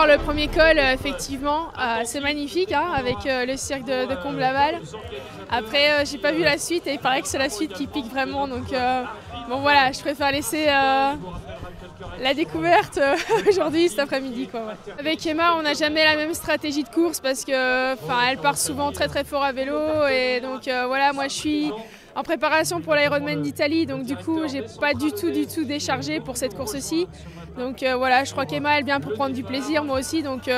voir le premier col, effectivement, c'est magnifique, hein, avec le cirque de Comble-Laval. Après, j'ai pas vu la suite et il paraît que c'est la suite qui pique vraiment. Donc, bon voilà, je préfère laisser la découverte aujourd'hui, cet après-midi, quoi. Ouais. Avec Emma, on n'a jamais la même stratégie de course parce que, elle part souvent très très fort à vélo et donc voilà, moi je suis en préparation pour l'Ironman d'Italie, donc du coup, j'ai pas du tout déchargé pour cette course-ci. Donc voilà, je crois qu'Emma, elle vient pour prendre du plaisir, moi aussi. Donc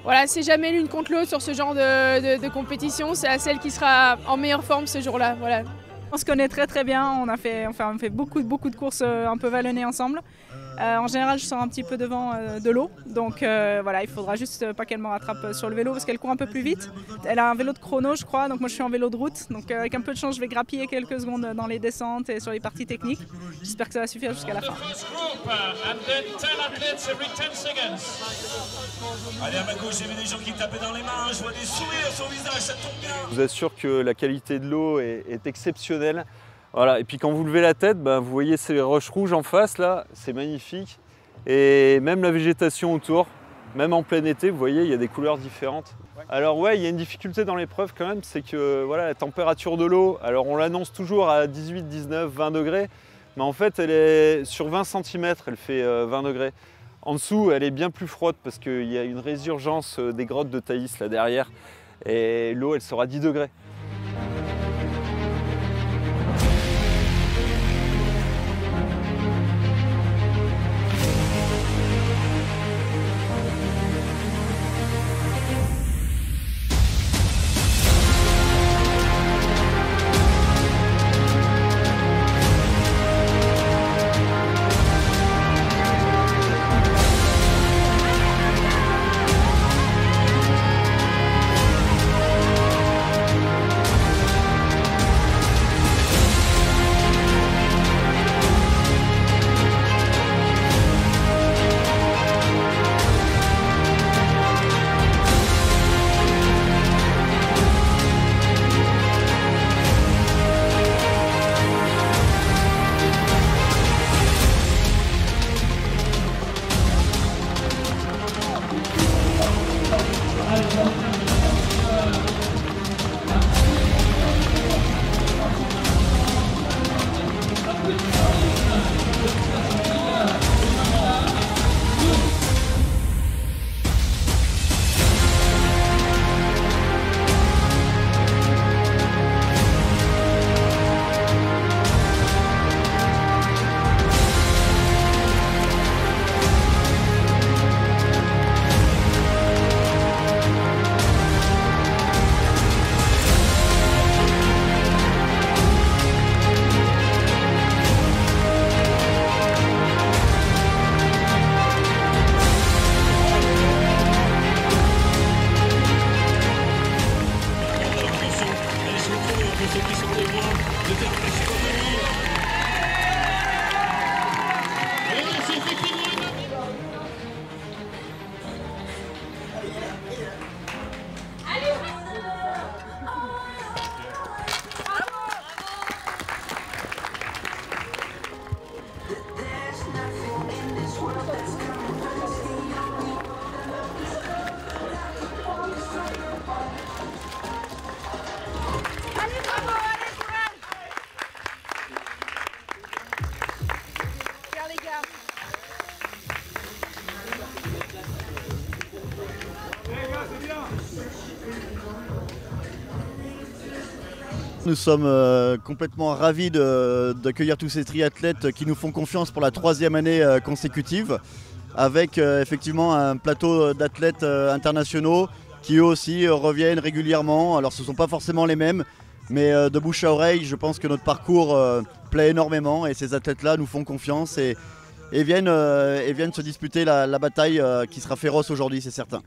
voilà, c'est jamais l'une contre l'autre sur ce genre de compétition. C'est à celle qui sera en meilleure forme ce jour-là. Voilà. On se connaît très bien. On fait beaucoup de courses un peu vallonnées ensemble. En général, je sors un petit peu devant de l'eau. Donc voilà, il faudra juste pas qu'elle me rattrape sur le vélo parce qu'elle court un peu plus vite. Elle a un vélo de chrono, je crois. Donc moi, je suis en vélo de route. Donc avec un peu de chance, je vais grappiller quelques secondes dans les descentes et sur les parties techniques. J'espère que ça va suffire jusqu'à la fin. Allez, à ma gauche, j'ai vu des gens qui tapaient dans les mains. Je vois des sourires sur le visage, ça tombe bien. Je vous assure que la qualité de l'eau est exceptionnelle. Voilà. Et puis quand vous levez la tête, vous voyez ces roches rouges en face, là, c'est magnifique. Et même la végétation autour, même en plein été, vous voyez, il y a des couleurs différentes. Alors ouais, il y a une difficulté dans l'épreuve quand même, c'est que voilà, la température de l'eau, alors on l'annonce toujours à 18, 19, 20 degrés, mais en fait, elle est sur 20 cm, elle fait 20 degrés. En dessous, elle est bien plus froide parce qu'il y a une résurgence des grottes de Thaïs là derrière. Et l'eau, elle sera 10 degrés. Nous sommes complètement ravis d'accueillir tous ces triathlètes qui nous font confiance pour la 3e année consécutive, avec effectivement un plateau d'athlètes internationaux qui eux aussi reviennent régulièrement. Alors ce ne sont pas forcément les mêmes, mais de bouche à oreille, je pense que notre parcours plaît énormément et ces athlètes-là nous font confiance et viennent se disputer la bataille qui sera féroce aujourd'hui, c'est certain.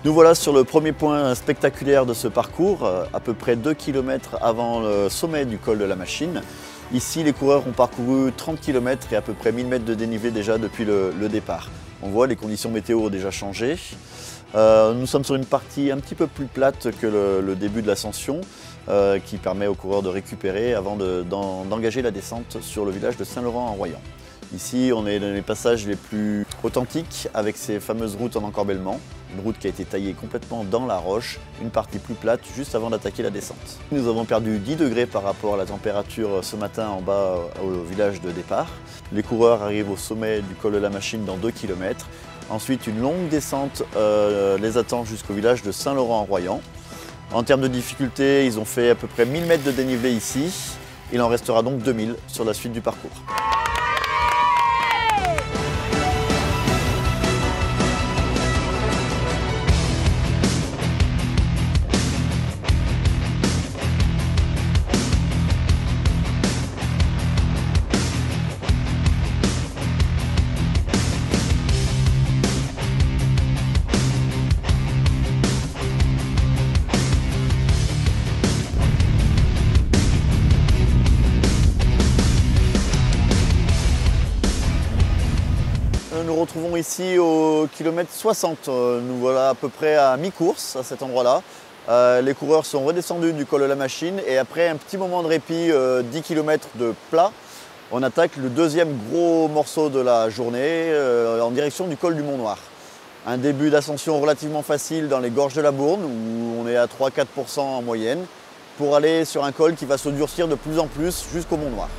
Nous voilà sur le premier point spectaculaire de ce parcours, à peu près 2 km avant le sommet du col de la Machine. Ici, les coureurs ont parcouru 30 km et à peu près 1000 mètres de dénivelé déjà depuis le départ. On voit les conditions météo ont déjà changé. Nous sommes sur une partie un petit peu plus plate que le début de l'ascension, qui permet aux coureurs de récupérer avant d'engager la descente sur le village de Saint-Laurent-en-Royans. Ici, on est dans les passages les plus authentiques avec ces fameuses routes en encorbellement. Une route qui a été taillée complètement dans la roche, une partie plus plate juste avant d'attaquer la descente. Nous avons perdu 10 degrés par rapport à la température ce matin en bas au village de départ. Les coureurs arrivent au sommet du col de la Machine dans 2 km. Ensuite, une longue descente les attend jusqu'au village de Saint-Laurent-en-Royans. En termes de difficulté, ils ont fait à peu près 1000 mètres de dénivelé ici. Il en restera donc 2000 sur la suite du parcours. Nous retrouvons ici au kilomètre 60. Nous voilà à peu près à mi-course à cet endroit-là. Les coureurs sont redescendus du col de la Machine et après un petit moment de répit, 10 km de plat, on attaque le deuxième gros morceau de la journée en direction du col du Mont-Noir. Un début d'ascension relativement facile dans les gorges de la Bourne où on est à 3-4% en moyenne pour aller sur un col qui va se durcir de plus en plus jusqu'au Mont-Noir.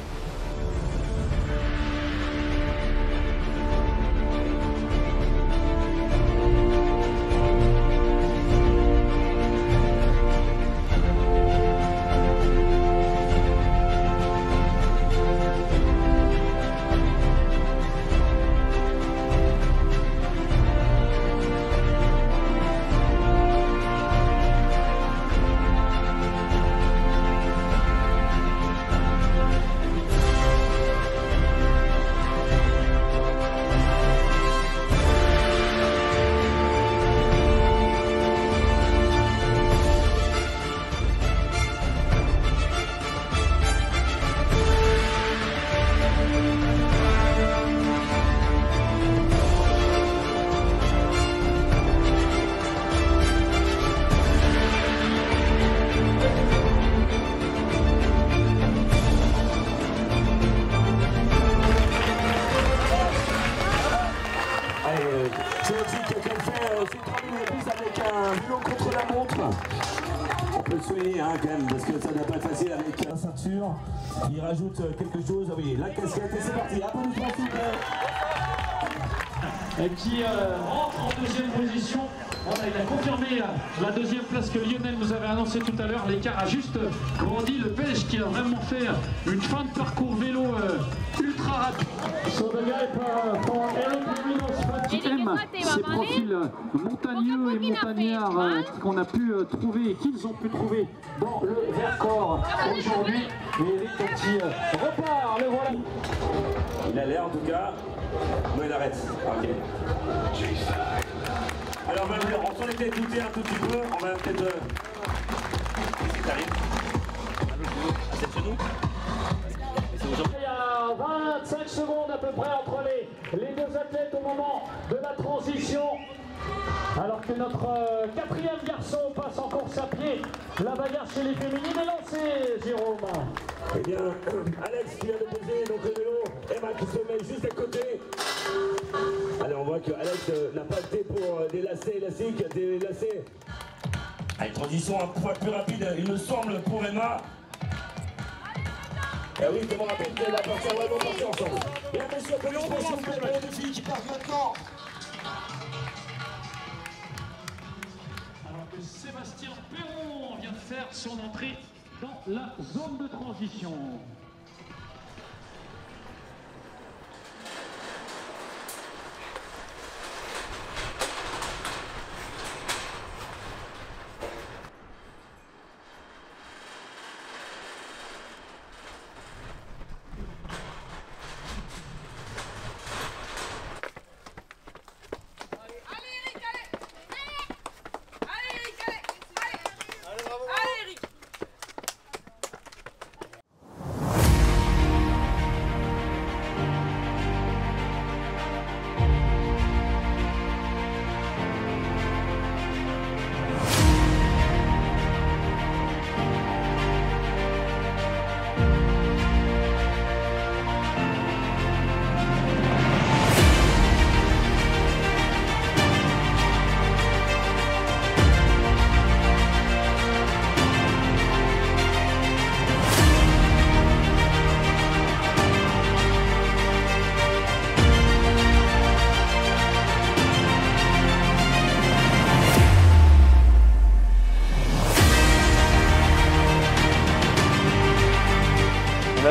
On peut le souligner quand même, parce que ça ne doit pas être facile avec la ceinture. Il rajoute quelque chose. Ah oui, la casquette et c'est parti. Applaudissements s'il vous plaît. Qui rentre en deuxième position. Voilà, il a confirmé la deuxième place que Lionel nous avait annoncé tout à l'heure. L'écart a juste grandi. Le Belge qui a vraiment fait une fin de parcours vélo ultra rapide. So the guy for qui aime ces profils montagneux et montagnards qu'on a pu trouver et qu'ils ont pu trouver dans le Vercors aujourd'hui. Et Eric qui repart, le voilà. Il a l'air en tout cas. Non, il arrête. Ok. Alors, on s'en était douté un tout petit peu. On va peut-être. Qu'est-ce qui t'arrive? C'est chez nous? Il y a 25 secondes à peu près entre les deux athlètes au moment de la transition. Alors que notre quatrième garçon passe en course à pied, la bagarre chez les féminines est lancée, Jérôme. Eh bien, Alex qui vient de poser donc le vélo, Emma qui se met juste à côté. Alors on voit que Alex n'a pas opté pour des lacets élastiques, des lacets. Une transition un poil plus rapide, il me semble, pour Emma. Eh oui, comment rapide qu'elle a parti, on va partir ensemble. Et bien sûr, que l'on commence pour les deux filles qui partent maintenant. Alors que Sébastien Perron vient de faire son entrée dans la zone de transition.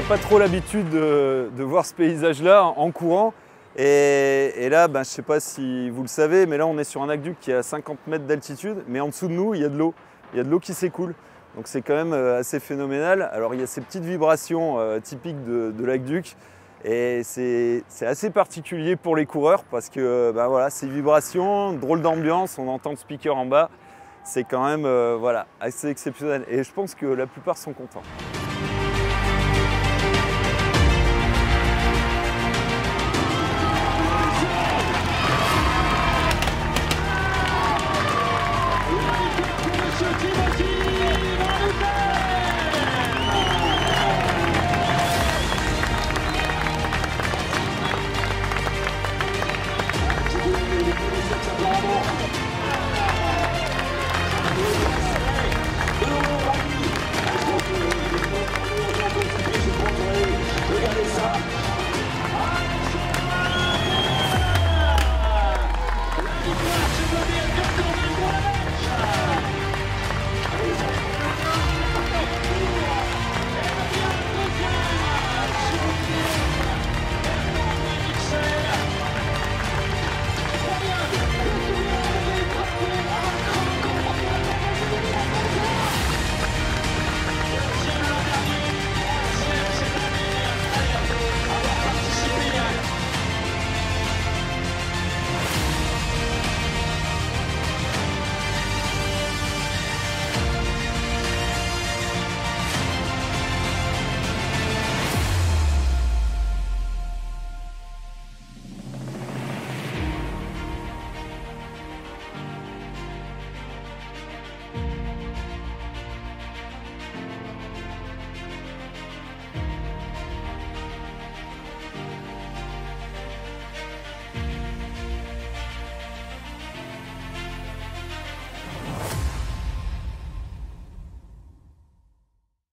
pas trop l'habitude de voir ce paysage-là en courant. Et là, je ne sais pas si vous le savez, mais là on est sur un aqueduc qui est à 50 mètres d'altitude, mais en dessous de nous, il y a de l'eau. Il y a de l'eau qui s'écoule. Donc c'est quand même assez phénoménal. Alors il y a ces petites vibrations typiques de l'aqueduc. Et c'est assez particulier pour les coureurs parce que voilà, ces vibrations, drôle d'ambiance, on entend le speaker en bas. C'est quand même voilà, assez exceptionnel. Et je pense que la plupart sont contents.